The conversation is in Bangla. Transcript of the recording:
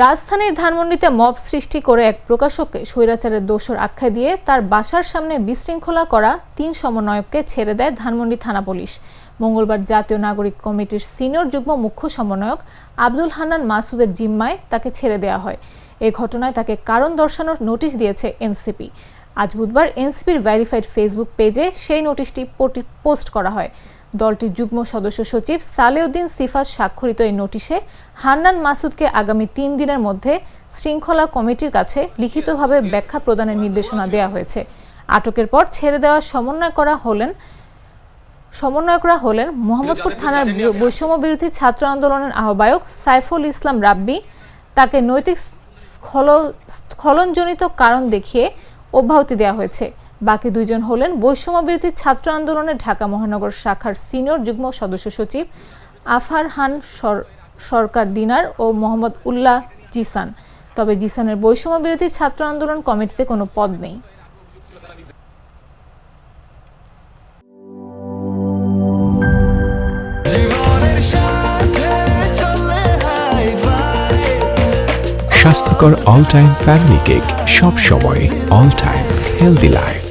রাজধানীর ধানমন্ডিতে মব সৃষ্টি করে এক প্রকাশককে স্বৈরাচারের দোষর আখ্যা দিয়ে তার বাসার সামনে বিশৃঙ্খলা করা ৩ সমন্বয়ককে ছেড়ে দেয় ধানমন্ডি থানা পুলিশ। মঙ্গলবার জাতীয় নাগরিক কমিটির সিনিয়র যুগ্ম মুখ্য সমন্বয়ক আব্দুল হান্নান মাসুদের জিম্মায় তাকে ছেড়ে দেওয়া হয়। এ ঘটনায় তাকে কারণ দর্শানোর নোটিশ দিয়েছে এনসিপি। আজ বুধবার এনসিপির ভেরিফাইড ফেসবুক পেজে সেই নোটিশটি পোস্ট করা হয়। দলটির যুগ্ম সদস্য সচিব সালেউদ্দিন সিফাত স্বাক্ষরিত এই নোটিশে হান্নান মাসুদকে আগামী ৩ দিনের মধ্যে শৃঙ্খলা কমিটির কাছে লিখিতভাবে ব্যাখ্যা প্রদানের নির্দেশনা দেওয়া হয়েছে। আটকের পর ছেড়ে দেওয়া সমন্বয়করা হলেন মোহাম্মদপুর থানার বৈষম্য বিরোধী ছাত্র আন্দোলনের আহ্বায়ক সাইফুল ইসলাম রাব্বি। তাকে নৈতিক স্খলনজনিত কারণ দেখিয়ে অব্যাহতি দেওয়া হয়েছে। বাকি 2 জন হলেন বৈষম্য বিরোধী ছাত্র আন্দোলনের ঢাকা মহানগর শাখার সিনিয়র যুগ্ম সদস্য সচিব আফারহান সরকার দিনার ও মোহাম্মদ উল্লাহ জিসান। তবে জিসানের বৈষম্য বিরোধী ছাত্র আন্দোলন কমিটিতে কোনো পদ নেই। স্বাস্থ্যকর অল টাইম ফ্যামিলি কেক, সব সময় অল টাইম হেলদি লাইফ।